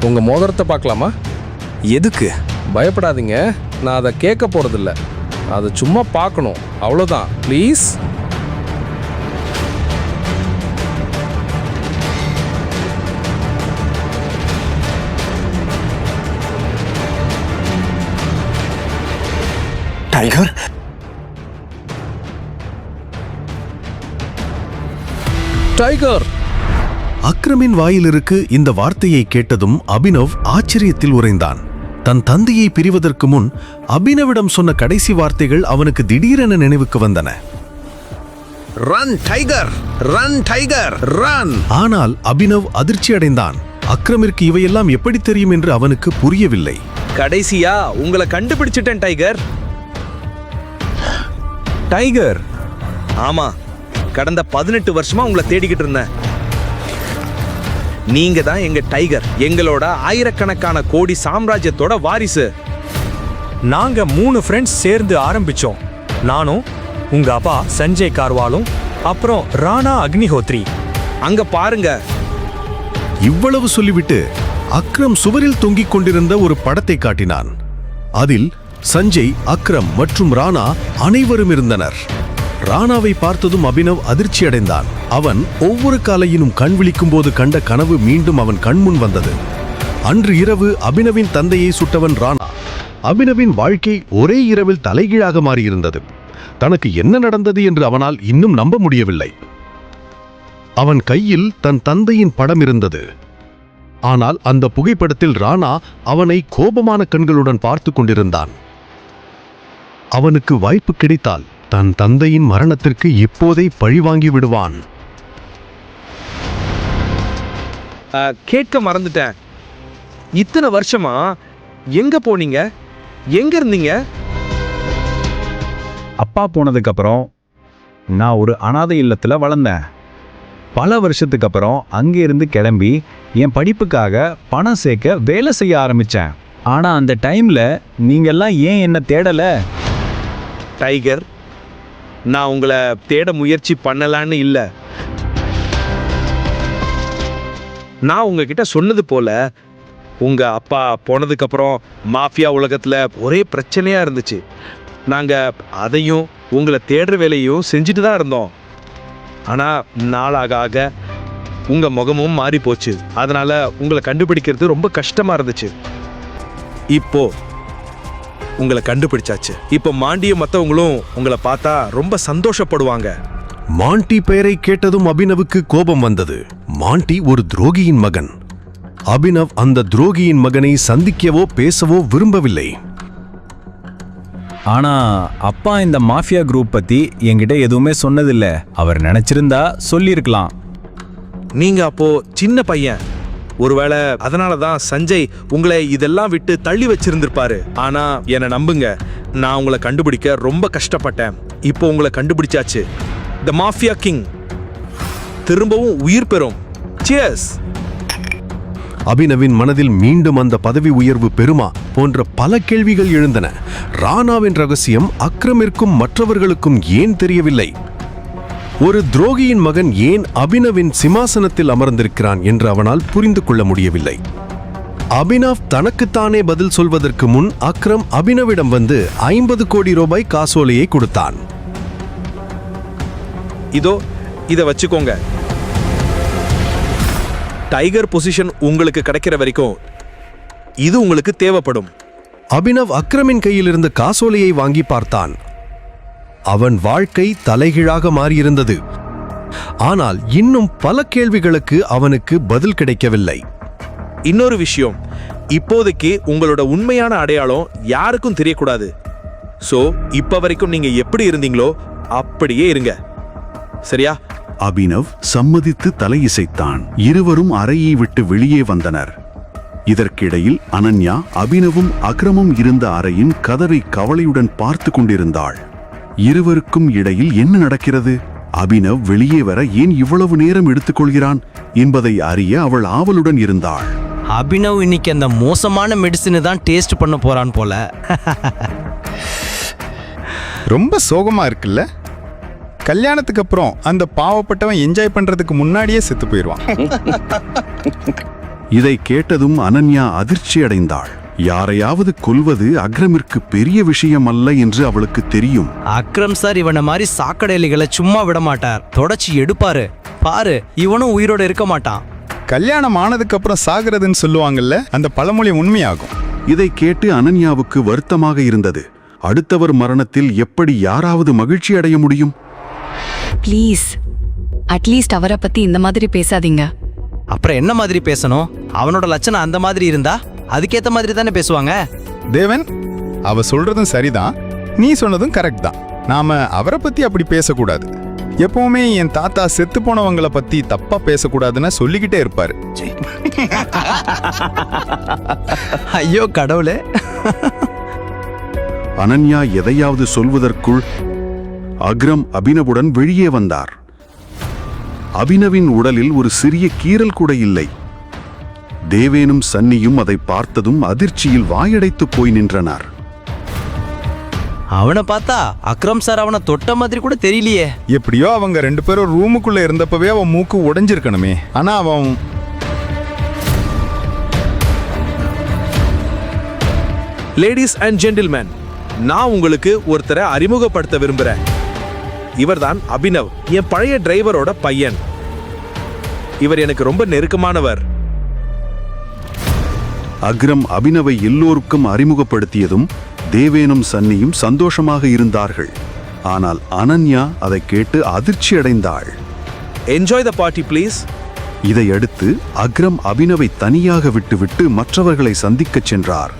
உங்க மோதிரத்தை பார்க்கலாமா? எதுக்கு? பயப்படாதீங்க, நான் அதை கேட்க போறதில்ல. அதை சும்மா பார்க்கணும், அவ்வளோதான். ப்ளீஸ். Tiger, tiger! அக்ரமின் வாயிலிருக்கு இந்த வார்த்தையை கேட்டதும் அபினவ் ஆச்சரியத்தில் உறைந்தான். தன் தந்தையை பிரிவதற்கு முன் அபினவிடம் சொன்ன கடைசி வார்த்தைகள் அவனுக்கு திடீரென நினைவுக்கு வந்தன. Run tiger, run tiger, run! ஆனால் அபினவ் அதிர்ச்சி அடைந்தான். அக்ரமிற்கு இவையெல்லாம் எப்படி தெரியும் என்று அவனுக்கு புரியவில்லை. கடைசியா உங்களை கண்டுபிடிச்சிட்டேன் டைகர். டைகர்? ஆமா, கடந்த 18 வருஷமா உங்களை தேடிக்கிட்டு இருந்தேன். நீங்க தான் எங்க டைகர், எங்களோட ஆயிரக்கணக்கான கோடி சாம்ராஜ்யத்தோட வாரிசு. நாங்க 3 ஃப்ரெண்ட்ஸ் சேர்ந்து ஆரம்பிச்சோம். நானும், உங்க அப்பா சஞ்சய் கார்வாலும், அப்புறம் ராணா அக்னிஹோத்ரி. அங்க பாருங்க. இவ்வளவு சொல்லிவிட்டு அக்ரம் சுவரில் தொங்கிக் கொண்டிருந்த ஒரு படத்தை காட்டினான். அதில் சஞ்சய், அக்ரம் மற்றும் ராணா அனைவரும் இருந்தனர். ராணாவை பார்த்ததும் அபினவ் அதிர்ச்சியடைந்தான். அவன் ஒவ்வொரு காலையிலும் கண் விழிக்கும் போது கண்ட கனவு மீண்டும் அவன் கண்முன் வந்தது. அன்று இரவு அபினவின் தந்தையை சுட்டவன் ராணா. அபினவின் வாழ்க்கை ஒரே இரவில் தலைகீழாக மாறியிருந்தது. தனக்கு என்ன நடந்தது என்று அவனால் இன்னும் நம்ப முடியவில்லை. அவன் கையில் தன் தந்தையின் படம் இருந்தது. ஆனால் அந்த புகைப்படத்தில் ராணா அவனை கோபமான கண்களுடன் பார்த்து கொண்டிருந்தான். அவனுக்கு வாய்ப்பு கிடைத்தால் தன் தந்தையின் மரணத்திற்கு இப்போதே பழிவாங்கி விடுவான். கேட்க மறந்துட்டேன். இத்தனை வருஷமா எங்க போனீங்க? எங்க இருந்தீங்க? அப்பா போனதுக்கு அப்புறம் நான் ஒரு அனாதை இல்லத்துல வளர்ந்தேன். பல வருஷத்துக்கு அப்புறம் அங்கே இருந்து கிளம்பி என் படிப்புக்காக பணம் சேர்க்க வேலை செய்ய ஆரம்பிச்சேன். ஆனா அந்த டைம்ல நீங்கெல்லாம் ஏன் என்ன தேடல? டைகர், நான் உங்களை தேட முயற்சி பண்ணலான்னு இல்லை. நான் உங்ககிட்ட சொன்னது போல உங்க அப்பா போனதுக்கு அப்புறம் மாஃபியா உலகத்துல ஒரே பிரச்சனையா இருந்துச்சு. நாங்க அதையும் உங்களை தேடுற வேலையும் செஞ்சுட்டு தான் இருந்தோம். ஆனா நாளாக ஆக உங்க முகமும் மாறி போச்சு. அதனால உங்களை கண்டுபிடிக்கிறது ரொம்ப கஷ்டமா இருந்துச்சு. இப்போ உங்களை கண்டுபிடிச்சாச்சு. இப்போ மாண்டியும் மற்றவங்களும் உங்களை பார்த்தா ரொம்ப சந்தோஷப்படுவாங்க. மாண்டி பெயரை கேட்டதும் அபினவுக்கு கோபம் வந்தது. மாண்டி ஒரு துரோகியின் மகன். அபினவ் அந்த துரோகியின் மகனை சந்திக்கவோ பேசவோ விரும்பவில்லை. ஆனா அப்பா இந்த மாஃபியா குரூப் பத்தி என்கிட்ட எதுவுமே சொன்னதில்லை. அவர் நினைச்சிருந்தா சொல்லியிருக்கலாம். நீங்க அப்போ சின்ன பையன். ஒருவேளை அதனால தான் சஞ்சய் உங்களை இதெல்லாம் விட்டு தள்ளி வச்சிருந்திருப்பாரு. ஆனா என்னை நம்புங்க, நான் உங்களை கண்டுபிடிக்க ரொம்ப கஷ்டப்பட்டேன். இப்போ உங்களை கண்டுபிடிச்சாச்சு. தி மாஃபியா கிங் திரும்பவும் உயிர் பெறும். சியர்ஸ்! அபினவின் மனதில் மீண்டும் அந்த பதவி உயர்வு பெறுமா போன்ற பல கேள்விகள் எழுந்தன. ராணாவின் ரகசியம் அக்ரமிற்கும் மற்றவர்களுக்கும் ஏன் தெரியவில்லை? ஒரு துரோகியின் மகன் ஏன் அபினவின் சிம்மாசனத்தில் அமர்ந்திருக்கிறான் என்று அவனால் புரிந்து கொள்ள முடியவில்லை. அபினவ் தனக்குத்தானே பதில் சொல்வதற்கு முன் அக்ரம் அபினவிடம் வந்து 50 கோடி ரூபாய் காசோலையை கொடுத்தான். இதோ இதை வச்சுக்கோங்க. டைகர் பொசிஷன் உங்களுக்கு கிடைக்கிற வரைக்கும் இது உங்களுக்கு தேவைப்படும். அபினவ் அக்ரமின் கையில் இருந்த காசோலையை வாங்கி பார்த்தான். அவன் வாழ்க்கை தலைகீழாக மாறியிருந்தது. ஆனால் இன்னும் பல கேள்விகளுக்கு அவனுக்கு பதில் கிடைக்கவில்லை. இன்னொரு விஷயம், இப்போதைக்கு உங்களோட உண்மையான அடையாளம் யாருக்கும் தெரியக்கூடாது. சோ இப்ப வரைக்கும் நீங்க எப்படி இருந்தீங்களோ அப்படியே இருங்க, சரியா? அபினவ் சம்மதித்து தலையிசைத்தான். இருவரும் அறையை விட்டு வெளியே வந்தனர். இதற்கிடையில் அனன்யா அபினவும் அக்ரமும் இருந்த அறையின் கதவை கவலையுடன் பார்த்து கொண்டிருந்தாள். இருவருக்கும் இடையில் என்ன நடக்கிறது? அபினவ் வெளியே வர ஏன் இவ்வளவு நேரம் எடுத்துக்கொள்கிறான் என்பதை அறிய அவள் ஆவலுடன் இருந்தாள். அபினவ் இன்னைக்கு அந்த மோசமான மெடிசினை தான் டேஸ்ட் பண்ண போறான் போல. ரொம்ப சோகமா இருக்குல்ல? கல்யாணத்துக்கு அப்புறம் அந்த பாவப்பட்டவன் என்ஜாய் பண்றதுக்கு முன்னாடியே செத்து போயிடுவான். இதை கேட்டதும் அனன்யா அதிர்ச்சியடைந்தாள். யாரையாவது கொல்வது அக்ரமிற்கு பெரிய விஷயம் அல்ல என்று அவளுக்கு தெரியும். அக்ரம் சார் இவனை மாதிரி சாக்கடையிலிகளை சும்மா விட மாட்டார், தொடச்சி எடுப்பாரு. பாரு, இவனும் உயிரோட இருக்க மாட்டான். கல்யாணம் ஆனதுக்கு அப்புறம் சாகிறதுன்னு சொல்லுவாங்கல்ல, அந்த பழமொழி உண்மையாகும். இதை கேட்டு அனன்யாவுக்கு வருத்தமாக இருந்தது. அடுத்தவர் மரணத்தில் எப்படி யாராவது மகிழ்ச்சி அடைய முடியும்? ப்ளீஸ் அட்லீஸ்ட் அவரை பத்தி இந்த மாதிரி பேசாதீங்க. அப்புறம் என்ன மாதிரி பேசணும்? அவனோட லட்சணம் அந்த மாதிரி இருந்தா அதுக்கேத்த மாதிரி தானே பேசுவாங்க. தேவன், அவ சொல்றதும் சரிதான், நீ சொன்னதும் கரெக்ட் தான். நாம அவரை பத்தி அப்படி பேசக்கூடாது. எப்பவுமே என் தாத்தா செத்து போனவங்களை பத்தி தப்பா பேசக்கூடாதுன்னு சொல்லிக்கிட்டே இருப்பாரு. ஐயோ கடவுளே. அனன்யா எதையாவது சொல்வதற்குள் அக்ரம் அபினவுடன் வெளியே வந்தார். அபினவின் உடலில் ஒரு சிறிய கீறல் கூட இல்லை. தேவேனும் சன்னியும் அதை பார்த்ததும் அதிர்ச்சியில் வாயடைத்து போய் நின்றனர். அவனை பார்த்தா அக்ரம் சார் அவனை தொட்ட மாதிரி கூட தெரியலையே. எப்படியோ அவங்க 2 பேரும் ரூமுக்குள்ள இருந்தப்பவே அவன் மூக்கு உடைஞ்சிருக்கணுமே. ஆனா அவன் லேடிஸ் அண்ட் ஜென்டில்மேன், நான் உங்களுக்கு ஒருத்தரை அறிமுகப்படுத்த விரும்புகிறேன். இவர்தான் அபினவ், என் பழைய டிரைவரோட பையன். இவர் எனக்கு ரொம்ப நெருக்கமானவர். அக்ரம் அபினவை எல்லோருக்கும் அறிமுகப்படுத்தியதும் தேவேனும் சன்னியும் சந்தோஷமாக இருந்தார்கள். ஆனால் அனன்யா அதை கேட்டு அதிர்ச்சி அடைந்தாள். Enjoy the party please. இதையடுத்து அக்ரம் அபினவை தனியாக விட்டுவிட்டு மற்றவர்களை சந்திக்கச் சென்றார்.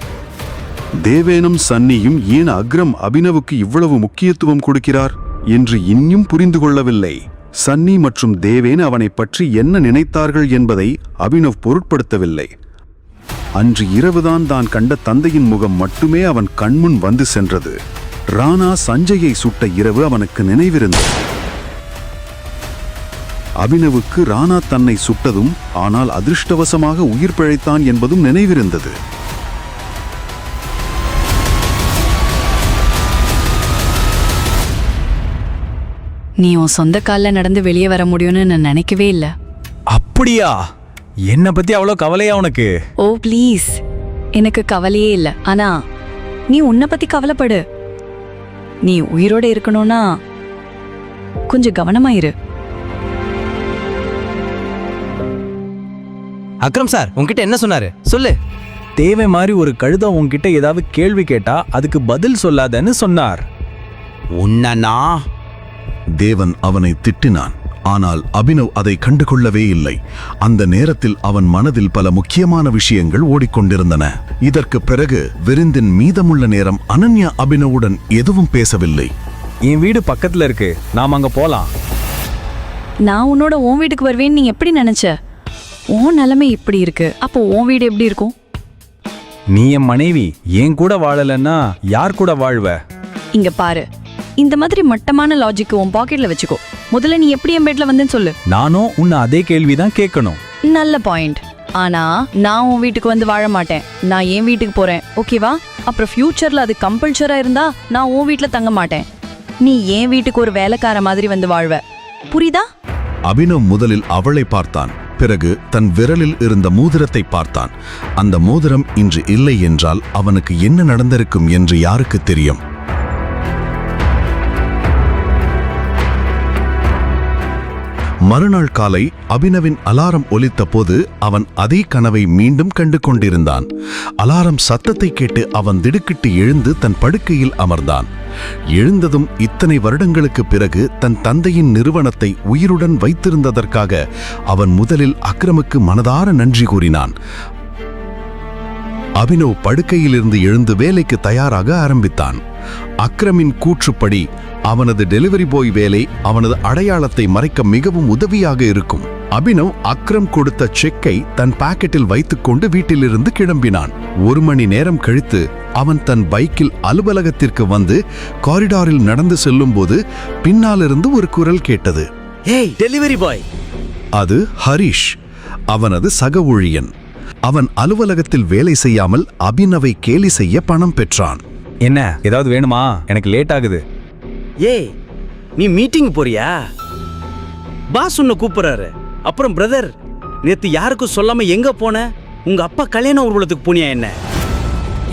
தேவேனும் சன்னியும் ஏன் அக்ரம் அபினவுக்கு இவ்வளவு முக்கியத்துவம் கொடுக்கிறார் என்று இன்னும் புரிந்து கொள்ளவில்லை. சன்னி மற்றும் தேவேன் அவனை பற்றி என்ன நினைத்தார்கள் என்பதை அபினவ் பொருட்படுத்தவில்லை. அன்று இரவுதான் தான் கண்ட தந்தையின் முகம் மட்டுமே அவன் கண்முன் வந்து சென்றது. ராணா சஞ்சயை சுட்ட இரவு அவனுக்கு நினைவிருந்தது. அபினவுக்கு ராணா தன்னை சுட்டதும் ஆனால் அதிர்ஷ்டவசமாக உயிர் பிழைத்தான் என்பதும் நினைவிருந்தது. நீ உன் சொந்த காலில் நடந்து வெளியே வர முடியும்னு நான் நினைக்கவே இல்லை. அப்படியா? என்னை பத்தி அவ்வளோ கவலையா உனக்கு? ஓ ப்ளீஸ், எனக்கு கவலையே இல்லை. ஆனா நீ உன்னை பத்தி கவலைப்படு. நீ உயிரோட இருக்கணும்னா கொஞ்சம் கவனமாயிரு. அக்ரம் சார் உன்கிட்ட என்ன சொன்னாரு சொல்லு. தேவை மாதிரி ஒரு கழுதை உன்கிட்ட ஏதாவது கேள்வி கேட்டா அதுக்கு பதில் சொல்லாதன்னு சொன்னார். உன்னனா? தேவன் அவனை திட்டினான். ஆனால் அபினவ் அதை கண்டுகொள்ளவே இல்லை. அந்த நேரத்தில் அவன் மனதில் பல முக்கியமான விஷயங்கள் ஓடிக்கொண்டிருந்தன. இதற்கு பிறகு விருந்தின் மீதமுள்ள நேரம் அனன்யா அபினவுடன் எதுவும் பேசவில்லை. என் வீடு பக்கத்துல இருக்கு, நாம அங்க போலாம். நான் உன்னோட உன் வீட்டுக்கு வருவேன்னு நீ எப்படி நினைச்ச? உன் நிலைமை இப்படி இருக்கு, அப்போ உன் வீடு எப்படி இருக்கும்? நீ என் மனைவி, என் கூட வாழலன்னா யார் கூட வாழ்வ? இங்க பாரு, இந்த மாதிரி மட்டமான லாஜிக் உன் பாக்கெட்ல வச்சுக்கோ. முதல்ல நீ எப்படி என் பெட்ல வந்தேன்னு சொல்லு. நானும் உன்னை அதே கேள்விதான் கேட்கணும். நல்ல பாயிண்ட். ஆனா நான் உன் வீட்டுக்கு வந்து வாழ மாட்டேன். நான் என் வீட்டுக்கு போறேன், ஓகேவா? அப்புறம் ஃபியூச்சர்ல அது கம்பல்சரா இருந்தா நான் உன் வீட்டுல தங்க மாட்டேன். நீ என் வீட்டுக்கு ஒரு வேலைக்கார மாதிரி வந்து வாழ்வ, புரியுதா? அபினவ் முதலில் அவளை பார்த்தான். பிறகு தன் விரலில் இருந்த மோதிரத்தை பார்த்தான். அந்த மோதிரம் இன்று இல்லை என்றால் அவனுக்கு என்ன நடந்திருக்கும் என்று யாருக்கு தெரியும்? மறுநாள் காலை அபினவின் அலாரம் ஒலித்த போது அவன் அதே கனவை மீண்டும் கண்டு கொண்டிருந்தான். அலாரம் சத்தத்தை கேட்டு அவன் திடுக்கிட்டு எழுந்து தன் படுக்கையில் அமர்ந்தான். எழுந்ததும் இத்தனை வருடங்களுக்கு பிறகு தன் தந்தையின் நிறுவனத்தை உயிருடன் வைத்திருந்ததற்காக அவன் முதலில் அக்ரமுக்கு மனதார நன்றி கூறினான். அபினவ் படுக்கையிலிருந்து எழுந்து வேலைக்கு தயாராக ஆரம்பித்தான். அக்ரமின் கூற்றுப்படி அவனது டெலிவரி பாய் வேலை அவனது அடையாளத்தை மறைக்க மிகவும் உதவியாக இருக்கும். அபினவ் அக்ரம் கொடுத்த செக்கை தன் பாக்கெட்டில் வைத்துக்கொண்டு வீட்டிலிருந்து கிளம்பினான். 1 மணி நேரம் கழித்து அவன் தன் பைக்கில் அலுவலகத்திற்கு வந்து காரிடாரில் நடந்து செல்லும்போது பின்னாலிருந்து ஒரு குரல் கேட்டது. ஏய், டெலிவரி பாய். அது ஹரிஷ், அவனது சக ஊழியன். அவன் அலுவலகத்தில் வேலை செய்யாமல் அபினவை கேலி செய்ய பணம் பெற்றான். என்ன, ஏதாவது வேணுமா? எனக்கு லேட் ஆகுது. ஏய், நீ மீட்டிங் போறியா? பாஸ் உன்னை கூப்பிடுறாரு. அப்புறம் பிரதர், நேத்து யாருக்கும் சொல்லாம எங்க போன? உங்க அப்பா கல்யாண ஊர்வலத்துக்கு போனியா என்ன?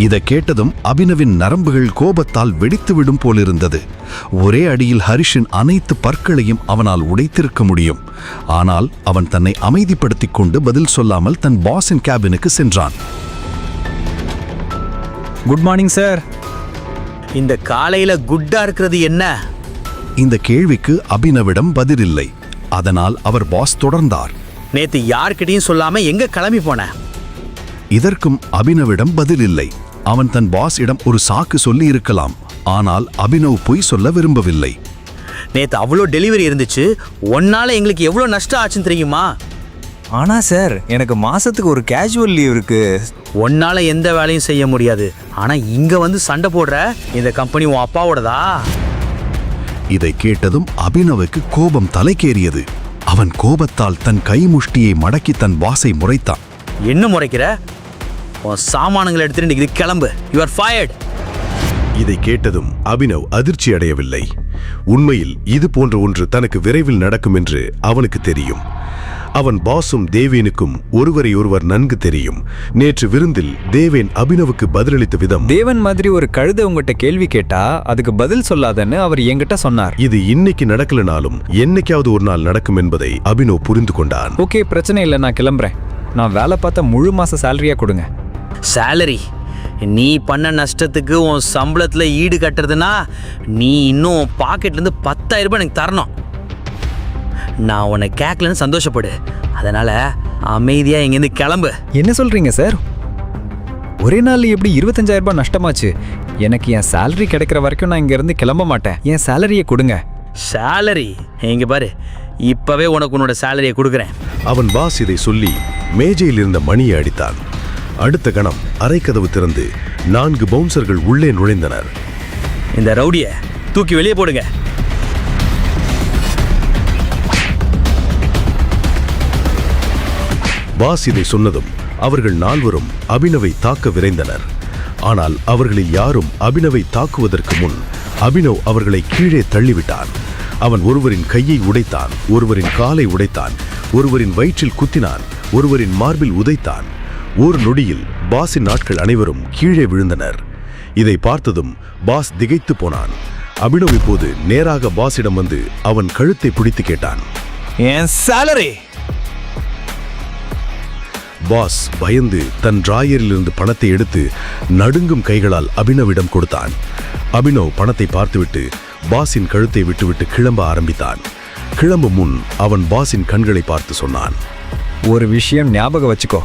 இதை கேட்டதும் அபினவின் நரம்புகள் கோபத்தால் வெடித்துவிடும் போலிருந்தது. ஒரே அடியில் ஹரிஷின் அனைத்து பற்களையும் அவனால் உடைத்திருக்க முடியும். ஆனால் அவன் தன்னை அமைதிப்படுத்திக் கொண்டு பதில் சொல்லாமல் தன் பாஸின் கேபினுக்கு சென்றான். Good morning sir. இந்த காலையில குட்டா இருக்கிறது என்ன? இந்த கேள்விக்கு அபினவிடம் பதிலில்லை. அதனால் அவர் பாஸ் தொடர்ந்தார். நேத்து யார்கிட்டயும் சொல்லாம எங்க கிளம்பி போன? இதற்கும் அபினவிடம் பதிலில்லை. அவன் தன் பாஸ் இடம் ஒரு சாக்கு சொல்லி இருக்கலாம். ஆனால் அபினவ் பொய் சொல்ல விரும்பவில்லை. நேத்து அவ்வளோ டெலிவரி இருந்துச்சு, ஒன்னால எங்களுக்கு எவ்வளோ நஷ்டம் ஆச்சுன்னு தெரியுமா? ஆனா சார், எனக்கு மாசத்துக்கு ஒரு கேஷுவல் லீவ் இருக்கு. ஒன்னால எந்த வேலையும் செய்ய முடியாது. ஆனா இங்க வந்து சண்டை போடுற இந்த கம்பெனி உன் அப்பாவோடதா? இதை கேட்டதும் அபினவுக்கு கோபம் தலைக்கேறியது. அவன் கோபத்தால் தன் கைமுஷ்டியை மடக்கி தன் பாஸை முறைத்தான். என்ன முறைக்கிற? உன் சாமானங்களை எடுத்துட்டு இது கிளம்பு. You are fired. இதை கேட்டதும் அபினவ் அதிர்ச்சி அடையவில்லை. உண்மையில் இது போன்ற ஒன்று தனக்கு விரைவில் நடக்கும் என்று அவனுக்கு தெரியும். அவன் பாஸும் தேவேனுக்கும் ஒருவரை ஒருவர் நன்கு தெரியும். நேற்று விருந்தில் தேவேன் அபினவுக்கு பதிலளித்த விதம், தேவன் மாதிரி ஒரு கழுதை உங்ககிட்ட கேள்வி கேட்டா அதுக்கு பதில் சொல்லாதன்னு அவர் என்கிட்ட சொன்னார். இது இன்னைக்கு நடக்கலனாலும் என்னைக்காவது ஒரு நாள் நடக்கும் என்பதை அபினவ் புரிந்து கொண்டான். ஓகே, பிரச்சனை இல்லை, நான் கிளம்புறேன். நான் வேலை பார்த்த முழு மாச சேலரியா கொடுங்க. சேலரி? நீ பண்ண நஷ்டத்துக்கு உன் சம்பளத்துல ஈடு கட்டுறதுனா நீ இன்னும் பாக்கெட்லேருந்து 10,000 ரூபாய் எனக்கு தரணும். நான் உன்னை கேட்கலன்னு சந்தோஷப்படு. அதனால அமைதியா இங்கேருந்து கிளம்பு. என்ன சொல்றீங்க சார்? ஒரே நாள் எப்படி 25,000 ரூபாய் நஷ்டமாச்சு? எனக்கு என் சேலரி கிடைக்கிற வரைக்கும் நான் இங்க இருந்து கிளம்ப மாட்டேன். என் சேலரியை கொடுங்க. சேலரி? இங்க பாரு, இப்பவே உனக்கு உன்னோட சேலரியை கொடுக்குறேன். அவன் பாஸ் இதை சொல்லி மேஜையில் இருந்த மணியை அடித்தான். அடுத்த கணம் அறைக்கதவு திறந்து 4 பவுன்சர்கள் உள்ளே நுழைந்தனர். இந்த ரவுடிய தூக்கி வெளியே போடுங்க. பாஸ் இதை சொன்னதும் அவர்கள் 4வரும் அபினவை தாக்க விரைந்தனர். ஆனால் அவர்களில் யாரும் அபினவை தாக்குவதற்கு முன் அபினவ் அவர்களை கீழே தள்ளிவிட்டான். அவன் ஒருவரின் கையை உடைத்தான், ஒருவரின் காலை உடைத்தான், ஒருவரின் வயிற்றில் குத்தினான், ஒருவரின் மார்பில் உதைத்தான். ஒரு நொடியில் பாஸின் ஆட்கள் அனைவரும் கீழே விழுந்தனர். இதை பார்த்ததும் பாஸ் திகைத்து போனான். அபினவ் இப்போது நேராக பாஸிடம் வந்து அவன் கழுத்தை பிடித்து கேட்டான், என் சேலரி? பாஸ் பயந்து தன் டிராயரிலிருந்து பணத்தை எடுத்து நடுங்கும் கைகளால் அபினவிடம் கொடுத்தான். அபினவ் பணத்தை பார்த்துவிட்டு பாஸின் கழுத்தை விட்டுவிட்டு கிளம்ப ஆரம்பித்தான். கிளம்பும் முன் அவன் பாஸின் கண்களை பார்த்து சொன்னான், ஒரு விஷயம் ஞாபகம் வச்சுக்கோ.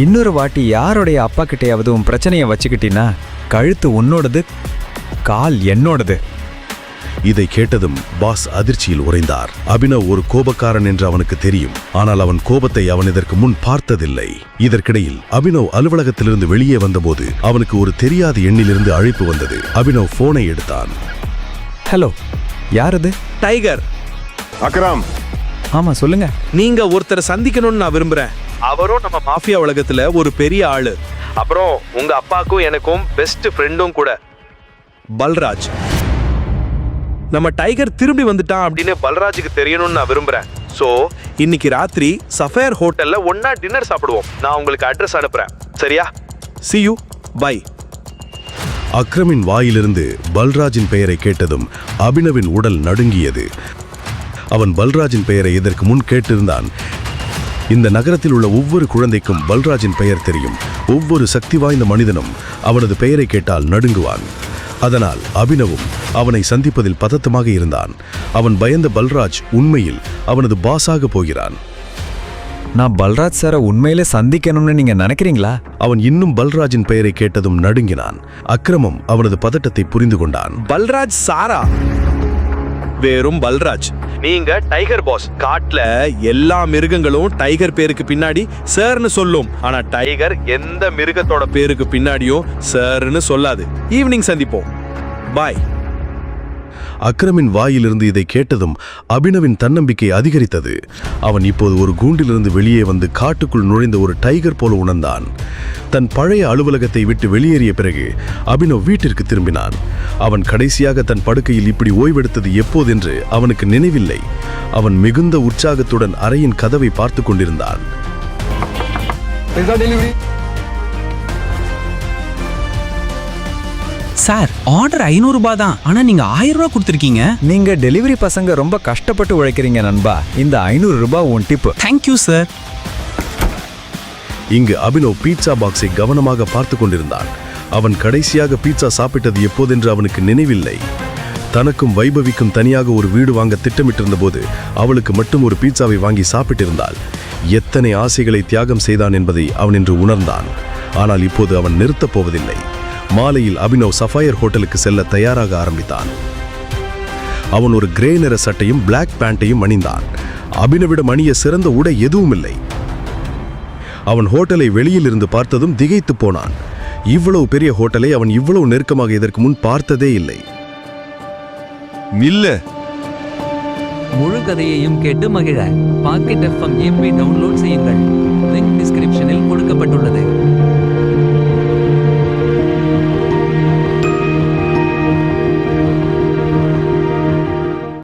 இன்னொரு வாட்டி யாருடைய அப்பா கிட்டையாவது உன் பிரச்சனையை வச்சுக்கிட்டீன்னா கழுத்து உன்னோடது, கால் என்னோடது. இதை கேட்டதும் பாஸ் அதிர்ச்சியில் உறைந்தார். அபினவ் ஒரு கோபக்காரன் என்று அவனுக்கு தெரியும். ஆனால் அவன் கோபத்தை அவன் இதற்கு முன் பார்த்ததில்லை. இதற்கிடையில் அபினவ் அலுவலகத்திலிருந்து வெளியே வந்தபோது அவனுக்கு ஒரு தெரியாத எண்ணிலிருந்து அழைப்பு வந்தது. அபினவ் போனை எடுத்தான். ஹலோ, யார் அது? டைகர். அக்ரம். ஆமா, சொல்லுங்க. நீங்க ஒருத்தரை சந்திக்கணும்னு நான் விரும்புறேன். அவரும் நம்ம மாஃபியா உலகத்துல ஒரு பெரிய ஆளு. அப்புறம் உங்க அப்பாக்கும் எனக்கும் பெஸ்ட் ஃப்ரெண்டும் கூட, பல்ராஜ். நம்ம டைகர் திரும்பி வந்துட்டான் அப்படின்னு பல்ராஜுக்கு தெரியணும்னு நான் விரும்புறேன். ஸோ இன்னைக்கு ராத்திரி சஃபேர் ஹோட்டல்ல ஒன்னா டின்னர் சாப்பிடுவோம். நான் உங்களுக்கு அட்ரஸ் அனுப்புறேன், சரியா? See you, bye. அக்ரமின் வாயிலிருந்து பல்ராஜின் பெயரை கேட்டதும் அபினவின் உடல் நடுங்கியது. அவன் பல்ராஜின் பெயரை இதற்கு முன் கேட்டிருந்தான். இந்த நகரத்தில் உள்ள ஒவ்வொரு குழந்தைக்கும் பல்ராஜின் பெயர் தெரியும். ஒவ்வொரு சக்தி வாய்ந்த மனிதனும் அவனது பெயரை கேட்டால் நடுங்குவான். அதனால் அபினவும் அவனை சந்திப்பதில் பதட்டமாக இருந்தான். அவன் பயந்த பல்ராஜ் உண்மையில் அவனது பாஸாக போகிறான். நான் பல்ராஜ் சாரை உண்மையிலே சந்திக்கணும்னு நீங்க நினைக்கிறீங்களா? அவன் இன்னும் பல்ராஜின் பெயரை கேட்டதும் நடுங்கினான். அக்ரமம் அவனது பதட்டத்தை புரிந்து கொண்டான். பல்ராஜ் சாரா? வெறும் பல்ராஜ். நீங்க டைகர் பாஸ். காட்டுல எல்லா மிருகங்களும் டைகர் பேருக்கு பின்னாடி சார்னு சொல்லும். ஆனா டைகர் எந்த மிருகத்தோட பேருக்கு பின்னாடியும் சார்னு சொல்லாது. ஈவினிங் சந்திப்போம், பாய். அக்ரமின் வாயிலிருந்து இதை கேட்டதும் அபினவின் தன்னம்பிக்கை அதிகரித்தது. அவன் இப்போது ஒரு கூண்டிலிருந்து வெளியே வந்து காட்டுக்குள் நுழைந்த ஒரு டைகர் போல உணர்ந்தான். தன் பழைய அலுவலகத்தை விட்டு வெளியேறிய பிறகு அபினவ் வீட்டிற்கு திரும்பினான். அவன் கடைசியாக தன் படுக்கையில் இப்படி ஓய்வெடுத்தது எப்போதென்று அவனுக்கு நினைவில்லை. அவன் மிகுந்த உற்சாகத்துடன் அறையின் கதவை பார்த்து கொண்டிருந்தான். சார் ஆர்டர் 500 ரூபாய் தான், ஆனா நீங்க 1000 ரூபாய் கொடுத்துருக்கீங்க. நீங்க டெலிவரி பசங்க ரொம்ப கஷ்டப்பட்டு உழைக்கிறீங்க நண்பா. இந்த 500 ரூபாய் உன் டிப்பு. Thank you sir. இங்கு அபினவ் பீட்சா பாக்ஸை கவனமாக பார்த்து கொண்டிருந்தான். அவன் கடைசியாக பீட்சா சாப்பிட்டது எப்போதென்று அவனுக்கு நினைவில்லை. தனக்கும் வைபவிக்கும் தனியாக ஒரு வீடு வாங்க திட்டமிட்டிருந்த போது அவளுக்கு மட்டும் ஒரு பீட்சாவை வாங்கி சாப்பிட்டிருந்தாள். எத்தனை ஆசைகளை தியாகம் செய்தான் என்பதை அவன் இன்று உணர்ந்தான். ஆனால் இப்போது அவன் நிறுத்தப் போவதில்லை. மாலையில் அபினவ் சஃபயர் ஹோட்டலுக்கு செல்ல தயாராக ஆரம்பித்தான். அவன் ஒரு கிரே நிற சட்டையும் பிளாக் பேண்ட்டையும் அணிந்தான். அபினவிடம் அணிய சிறந்த உடை எதுவும் இல்லை. அவன் ஹோட்டலை வெளியில் இருந்து பார்த்ததும் திகைத்து போனான். இவ்வளவு பெரிய ஹோட்டலை அவன் இவ்வளவு நெருக்கமாக இதற்கு முன் பார்த்ததே இல்லை. முழு கதையையும் கேட்டு மகிழ பாக்கெட் FM MP டவுன்லோட் செய்யுங்கள். லிங்க் டிஸ்கிரிப்ஷனில் கொடுக்கப்பட்டுள்ளது.